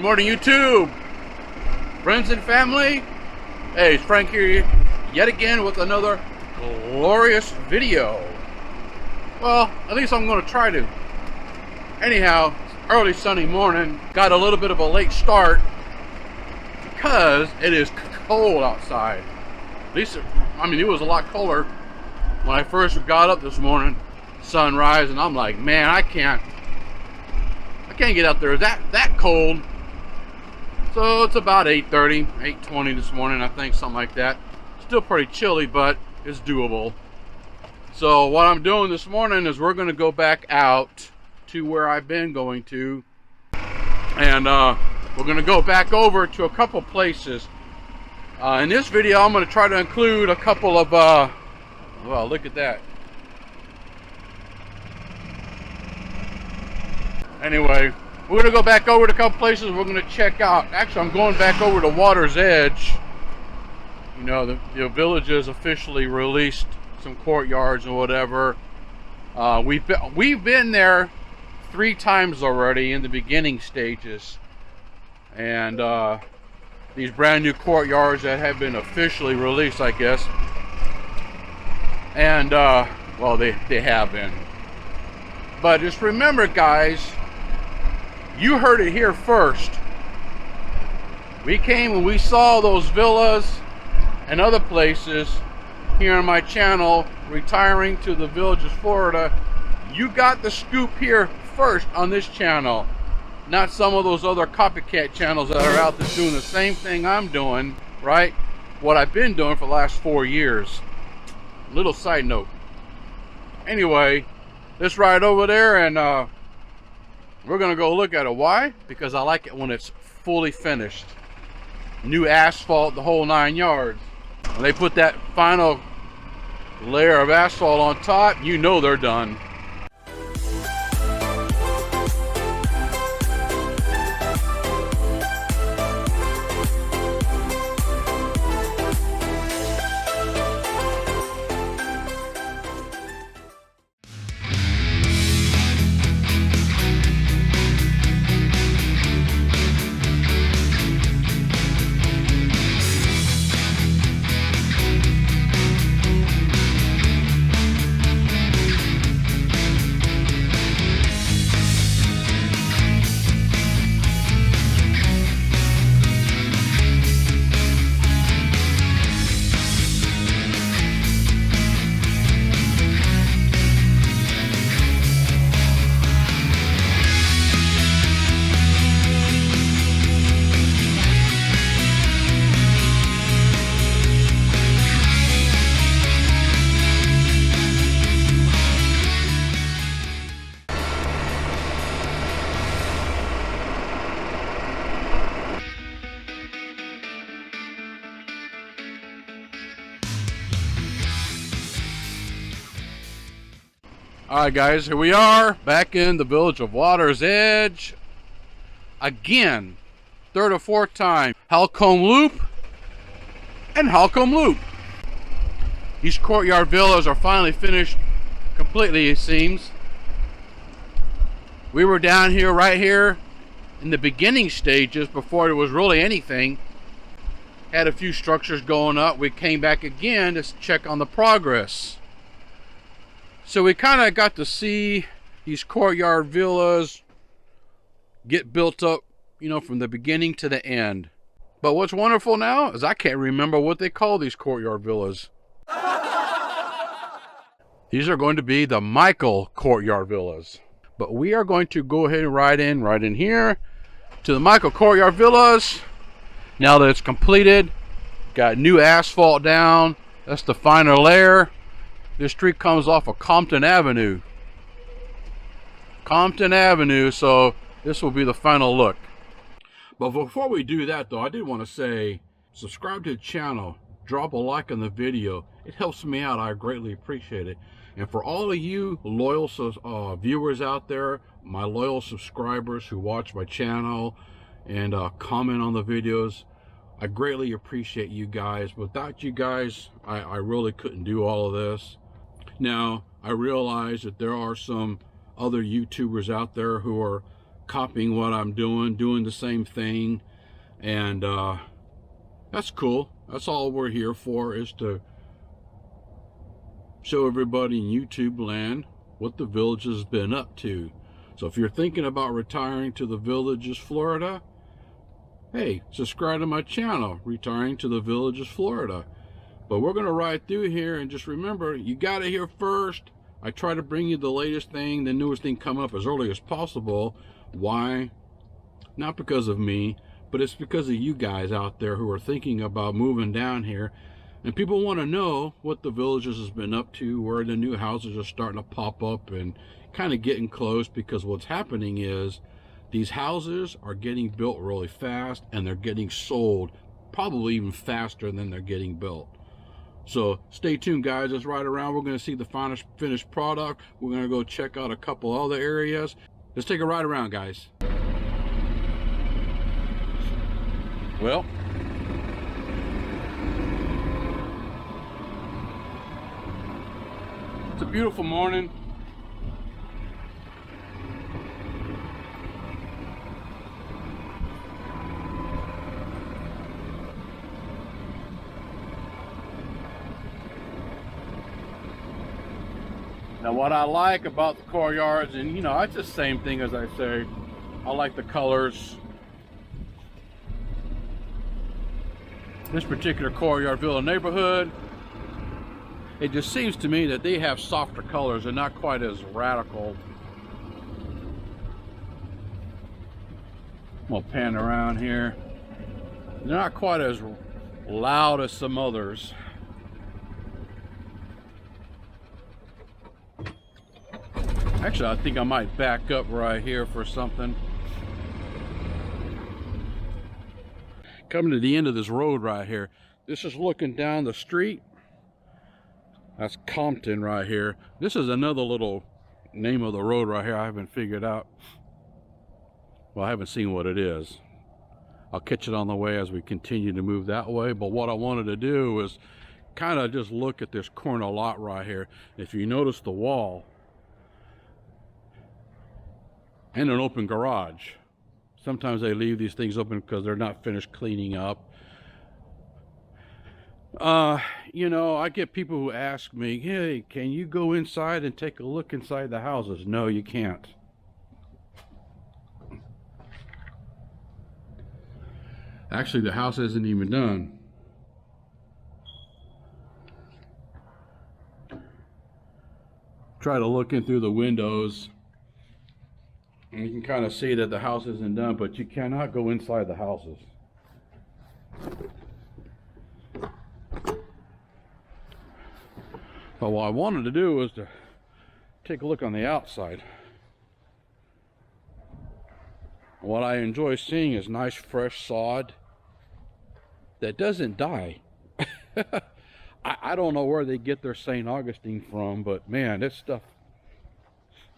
morning, YouTube, friends and family. Hey, it's Frank here yet again with another glorious video. Well, at least I'm going to try to. Anyhow, early Sunday morning, got a little bit of a late start because it is cold outside. At least, it was a lot colder when I first got up this morning, sunrise, and I'm like, man, I can't get out there. That cold. So it's about 8:30, 8:20 this morning, I think, something like that. Still pretty chilly, but it's doable. So what I'm doing this morning is we're going to go back out to where I've been going to, and we're going to go back over to a couple places. In this video, I'm going to try to include a couple of, well, look at that. Anyway, we're going to go back over to a couple places we're going to check out. Actually, I'm going back over to Water's Edge. You know, the village has officially released some courtyards and whatever. We've been there 3 times already in the beginning stages. And these brand new courtyards that have been officially released, I guess. And, well, they have been. But just remember, guys, you heard it here first. We came and we saw those villas and other places here on my channel, retiring to the villages, Florida. You got the scoop here first on this channel, not some of those other copycat channels that are out there doing the same thing I'm doing, right? What I've been doing for the last 4 years. Little side note. Anyway, let's ride over there and we're gonna go look at it. Why? Because I like it when it's fully finished. New asphalt, the whole 9 yards. When they put that final layer of asphalt on top, you know they're done. Alright guys, here we are back in the village of Water's Edge. Again, 3rd or 4th time. Halcombe Loop and Halcombe Loop. These courtyard villas are finally finished completely, it seems. We were down here, right here, in the beginning stages before there was really anything. Had a few structures going up. We came back again to check on the progress. So we kind of got to see these courtyard villas get built up, you know, from the beginning to the end. But what's wonderful now is I can't remember what they call these courtyard villas. These are going to be the Michael courtyard villas. But we are going to go ahead and ride in here to the Michael courtyard villas. Now that it's completed, got new asphalt down. That's the final layer. This street comes off of Compton Avenue. Compton Avenue, so this will be the final look. But before we do that though, I did want to say, subscribe to the channel, drop a like on the video. It helps me out, I greatly appreciate it. And for all of you loyal viewers out there, my loyal subscribers who watch my channel and comment on the videos, I greatly appreciate you guys. Without you guys, I really couldn't do all of this. Now, I realize that there are some other YouTubers out there who are copying what I'm doing the same thing, and that's cool. That's all we're here for, is to show everybody in YouTube land what the Village has been up to. So if you're thinking about retiring to the Villages, Florida, hey, subscribe to my channel, Retiring to the Villages, Florida. But we're going to ride through here, and just remember, you got to hear first. I try to bring you the latest thing, the newest thing come up as early as possible. Why? Not because of me, but it's because of you guys out there who are thinking about moving down here. And people want to know what the Villages has been up to, where the new houses are starting to pop up and kind of getting close, because what's happening is these houses are getting built really fast, and they're getting sold probably even faster than they're getting built. So stay tuned, guys. Let's ride around. We're going to see the finished product. We're going to go check out a couple other areas. Let's take a ride around, guys. Well, it's a beautiful morning. Now what I like about the courtyards, and you know, it's the same thing as I say, I like the colors. This particular courtyard villa neighborhood, it just seems to me that they have softer colors and not quite as radical. I'm gonna pan around here. They're not quite as loud as some others. Actually, I think I might back up right here for something. Coming to the end of this road right here. This is looking down the street. That's Compton right here. This is another little name of the road right here I haven't figured out. Well, I haven't seen what it is. I'll catch it on the way as we continue to move that way. But what I wanted to do was kind of just look at this corner lot right here. If you notice the wall, and an open garage. Sometimes they leave these things open because they're not finished cleaning up. You know, I get people who ask me, hey, can you go inside and take a look inside the houses? No, you can't. Actually, the house isn't even done. Try to look in through the windows, and you can kind of see that the house isn't done, but you cannot go inside the houses. But what I wanted to do was to take a look on the outside. What I enjoy seeing is nice fresh sod that doesn't die. I don't know where they get their St. Augustine from, but man, this stuff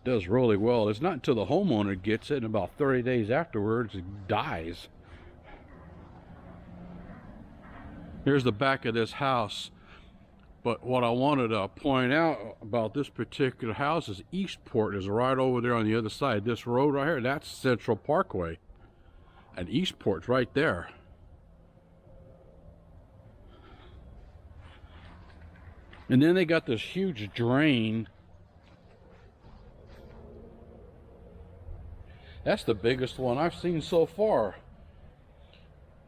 does really well. It's not until the homeowner gets it, and about 30 days afterwards it dies. Here's the back of this house. But what I wanted to point out about this particular house is Eastport is right over there on the other side. This road right here, that's Central Parkway. And Eastport's right there. And then they got this huge drain. That's the biggest one I've seen so far.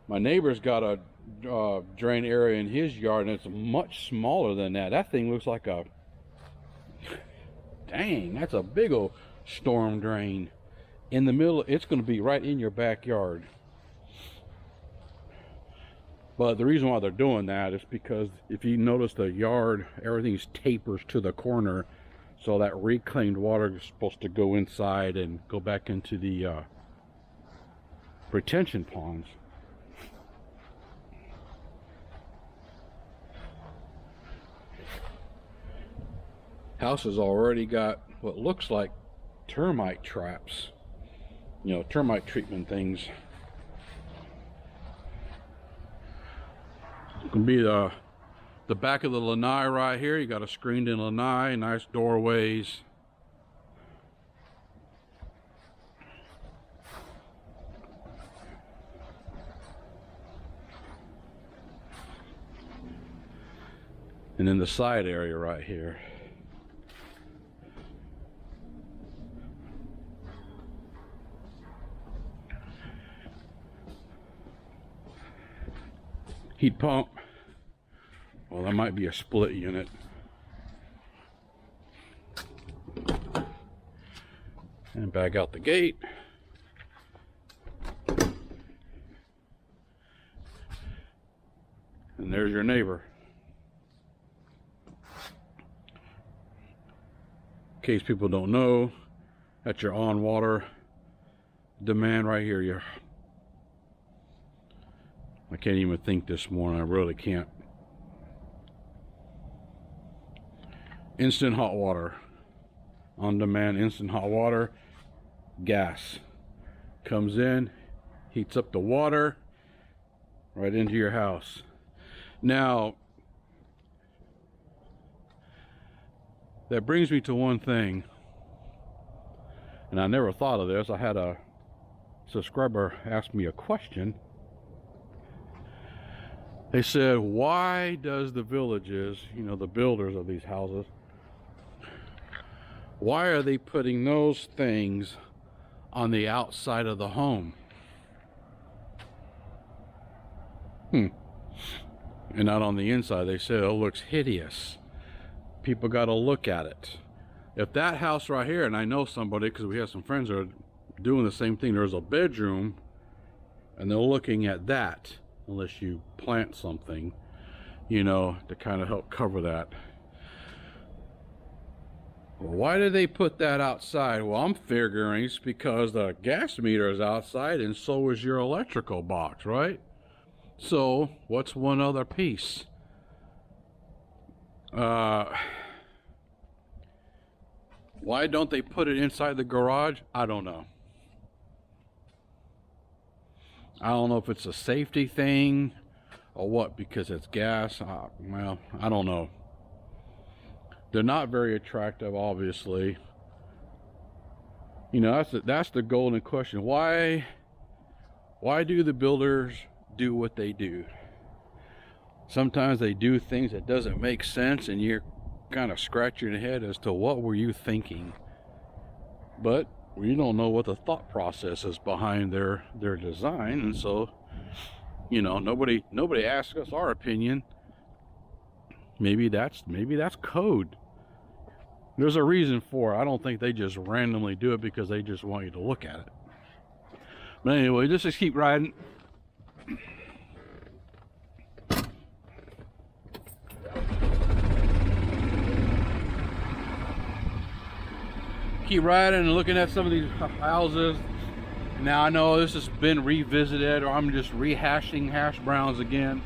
My neighbor's got a drain area in his yard, and it's much smaller than that. That thing looks like a... Dang, that's a big old storm drain. In the middle, it's going to be right in your backyard. But the reason why they're doing that is because if you notice the yard, everything's tapers to the corner. So that reclaimed water is supposed to go inside and go back into the retention ponds. House has already got what looks like termite traps. You know, termite treatment things. It can be the back of the lanai right here. You got a screened in lanai, nice doorways. And then the side area right here. Heat pump. Well, that might be a split unit. And back out the gate. And there's your neighbor. In case people don't know, that's your on water demand right here. I can't even think this morning. I really can't. Instant hot water. On demand instant hot water. Gas. Comes in, heats up the water right into your house. Now, that brings me to one thing, and I never thought of this. I had a subscriber ask me a question. They said, why does the villages, you know, the builders of these houses, why are they putting those things on the outside of the home? And not on the inside. They said it looks hideous. People got to look at it. If that house right here, and I know somebody because we have some friends that are doing the same thing, there's a bedroom and they're looking at that, unless you plant something, you know, to kind of help cover that. Well, why did they put that outside? Well, I'm figuring it's because the gas meter is outside and so is your electrical box, right? So what's one other piece? Why don't they put it inside the garage? I don't know. I don't know if it's a safety thing or what, because it's gas. Well, I don't know. They're not very attractive, obviously. You know, that's the golden question. Why do the builders do what they do? Sometimes they do things that doesn't make sense and you're kind of scratching your head as to what were you thinking. But we don't know what the thought process is behind their design, and so, you know, nobody asks us our opinion. Maybe that's code. There's a reason for it. I don't think they just randomly do it because they just want you to look at it. But anyway, let's just keep riding. Keep riding and looking at some of these houses. Now I know this has been revisited, or I'm just rehashing hash browns again.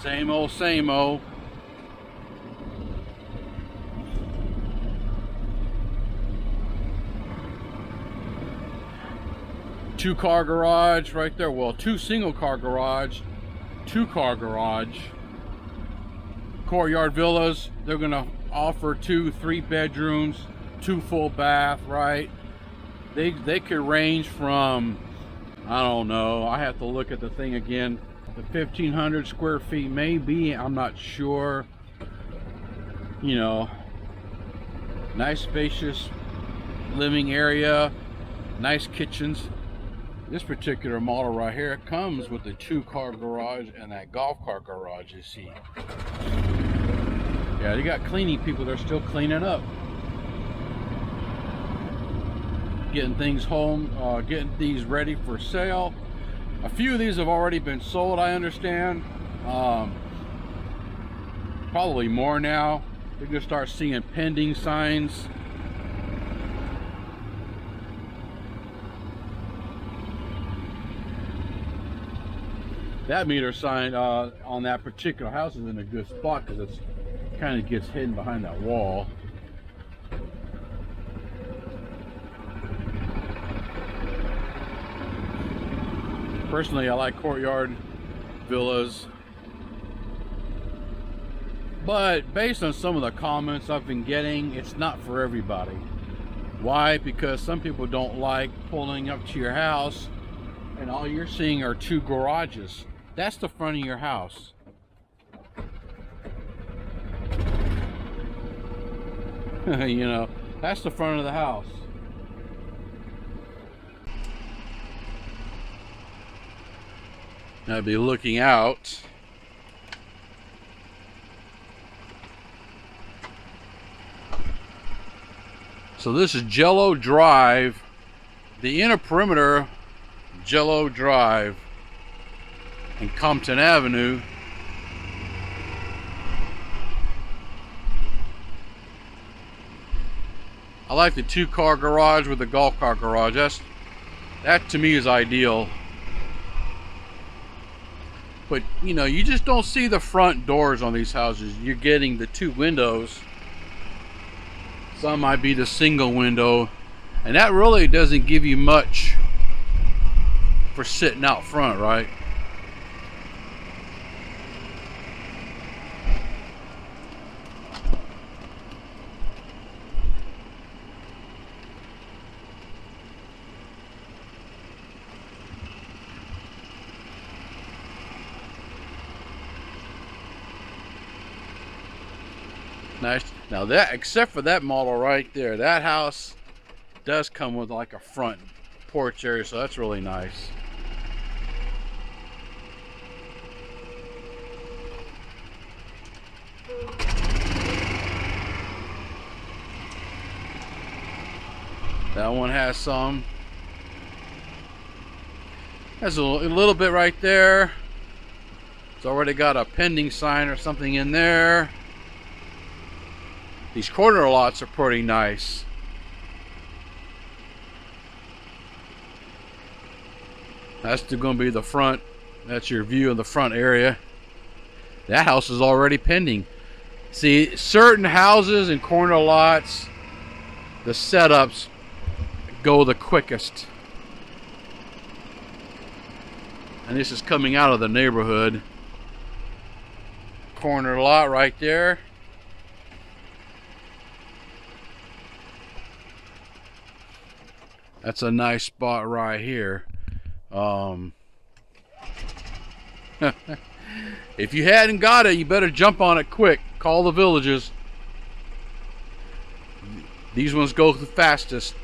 Same old, same old. Two-car garage right there. Well, two single-car garage, two-car garage. Courtyard villas, they're gonna offer 2-3 bedrooms, 2 full bath, right? They could range from, I don't know, I have to look at the thing again, the 1,500 square feet maybe, I'm not sure. You know, nice spacious living area, nice kitchens. This particular model right here comes with the 2-car garage and that golf cart garage, you see. Yeah, you got cleaning people, they're still cleaning up. Getting things home, getting these ready for sale. A few of these have already been sold, I understand. Probably more now. You're gonna start seeing pending signs. That meter sign on that particular house is in a good spot because it's kind of gets hidden behind that wall. Personally, I like courtyard villas, but based on some of the comments I've been getting, it's not for everybody. Why? Because some people don't like pulling up to your house and all you're seeing are 2 garages. That's the front of your house. You know, that's the front of the house. Now I'd be looking out. So this is Jello Drive, the inner perimeter Jello Drive and Compton Avenue. I like the 2-car garage with the golf cart garage. That to me is ideal. But you know, you just don't see the front doors on these houses. You're getting the 2 windows. Some might be the single window, and that really doesn't give you much for sitting out front, right? Nice. Now that, except for that model right there, that house does come with like a front porch area, so that's really nice. That one has some. Has a little bit right there. It's already got a pending sign or something in there. These corner lots are pretty nice. That's going to be the front. That's your view of the front area. That house is already pending. See, certain houses and corner lots, the setups go the quickest. And this is coming out of the neighborhood. Corner lot right there. That's a nice spot right here. If you hadn't got it, you better jump on it quick. Call the villages. These ones go the fastest.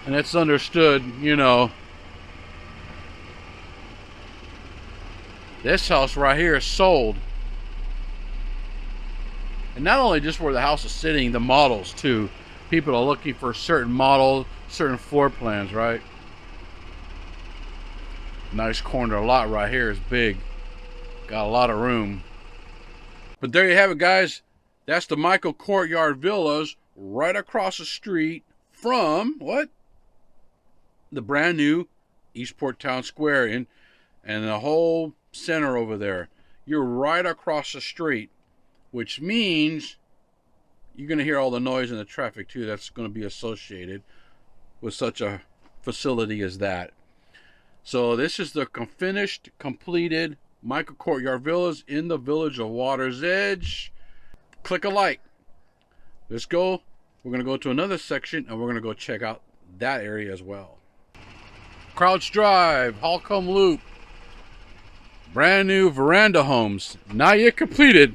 And it's understood, you know. This house right here is sold. And not only just where the house is sitting, the models too. People are looking for certain models, certain floor plans, right? Nice corner lot right here is big. Got a lot of room. But there you have it, guys. That's the Michael Courtyard Villas right across the street from what? The brand new Eastport Town Square and the whole center over there. You're right across the street, which means you're going to hear all the noise and the traffic too that's going to be associated with such a facility as that. So this is the finished, completed Michael Courtyard Villas in the village of Water's Edge. Click a like. Let's go. We're going to go to another section and we're going to go check out that area as well. Crouch Drive, Holcomb Loop. Brand new veranda homes. Not yet completed.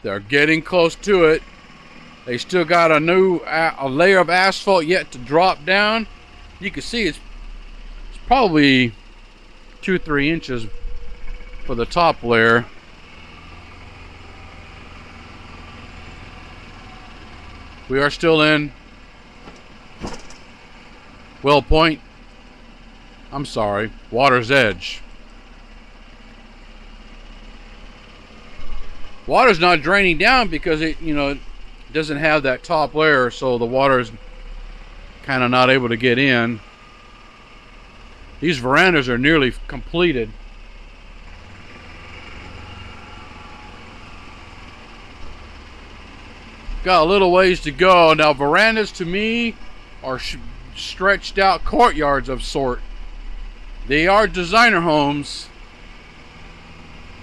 They're getting close to it. They still got a layer of asphalt yet to drop down. You can see it's probably 2-3 inches for the top layer. We are still in Well Point. I'm sorry, Water's Edge. Water's not draining down because it, you know, doesn't have that top layer, so the water's kind of not able to get in. These verandas are nearly completed. Got a little ways to go. Now verandas to me are stretched out courtyards of sort. They are designer homes.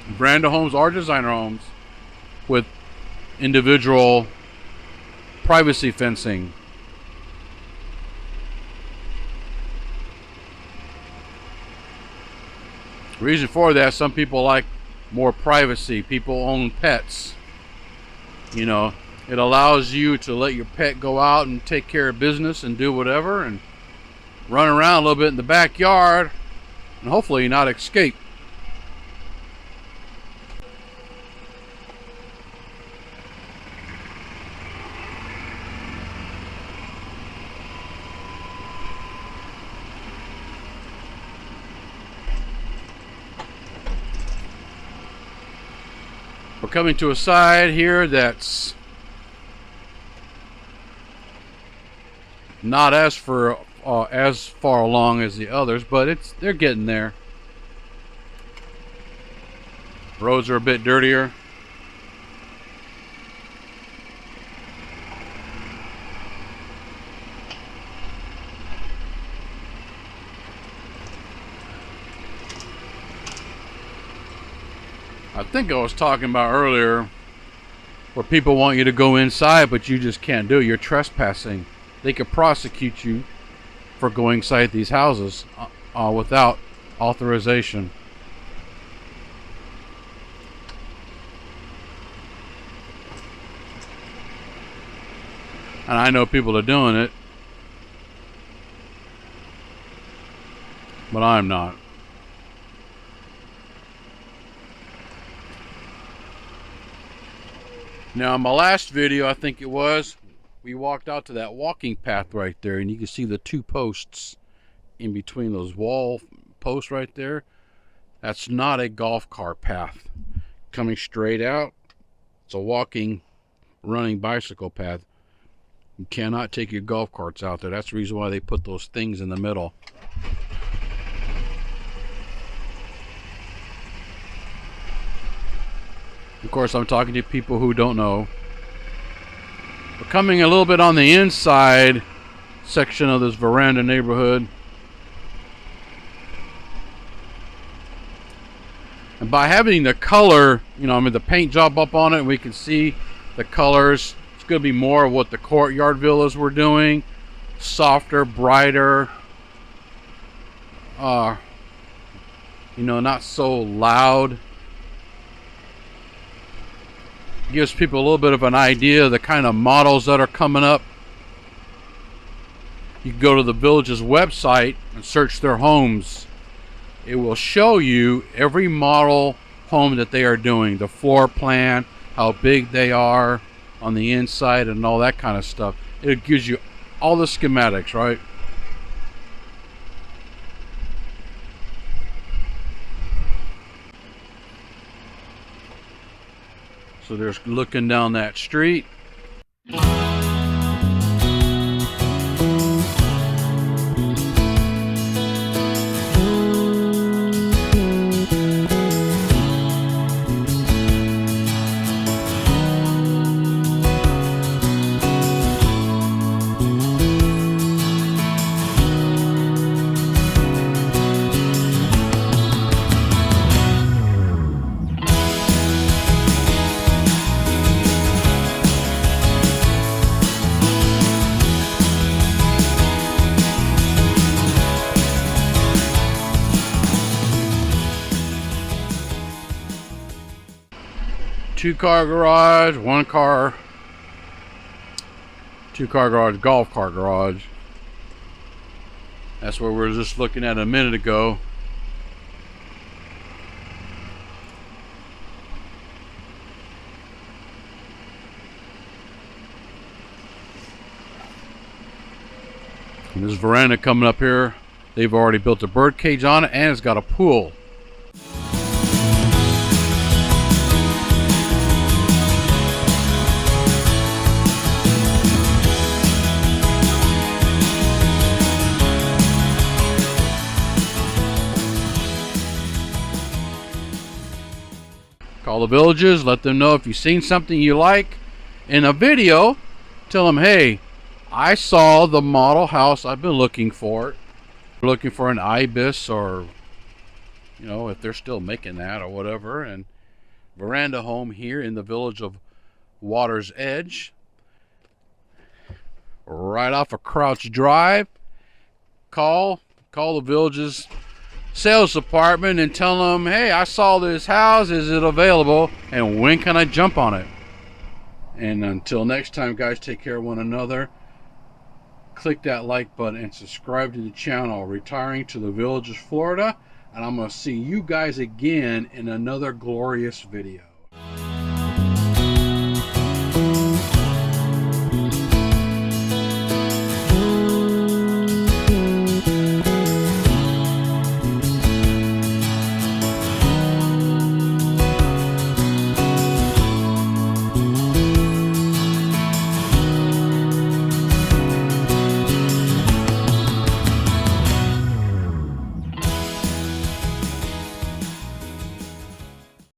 Veranda homes are designer homes with individual privacy fencing. Reason for that, some people like more privacy. People own pets. You know, it allows you to let your pet go out and take care of business and do whatever and run around a little bit in the backyard and hopefully not escape. We're coming to a side here that's not as far along as the others, but they're getting there. Roads are a bit dirtier. I think I was talking about earlier where people want you to go inside, but you just can't do it. You're trespassing. They could prosecute you for going inside these houses without authorization. And I know people are doing it, but I'm not. Now, in my last video, I think it was, we walked out to that walking path right there, and you can see the two posts in between those wall posts right there. That's not a golf cart path. Coming straight out, it's a walking, running bicycle path. You cannot take your golf carts out there. That's the reason why they put those things in the middle. Of course, I'm talking to people who don't know. We're coming a little bit on the inside section of this veranda neighborhood. And by having the color, the paint job up on it, we can see the colors. It's going to be more of what the courtyard villas were doing. Softer, brighter. Not so loud. Gives people a little bit of an idea of the kind of models that are coming up. You can go to the village's website and search their homes. It will show you every model home that they are doing, the floor plan, how big they are on the inside, and all that kind of stuff. It gives you all the schematics, right? So there's looking down that street. Two-car garage, two-car garage, golf cart garage. That's what we were just looking at a minute ago. And this veranda coming up here, they've already built a bird cage on it, and it's got a pool. Call the villages, let them know if you've seen something you like in a video. Tell them, hey, I saw the model house I've been looking for. Looking for an ibis, or if they're still making that or whatever, and veranda home here in the village of Water's Edge, right off of Crouch Drive. Call the villages, sales department and tell them, hey, I saw this house, is it available, and when can I jump on it? And until next time, guys, take care of one another. Click that like button and subscribe to the channel. Retiring to the Villages, Florida, and I'm going to see you guys again in another glorious video.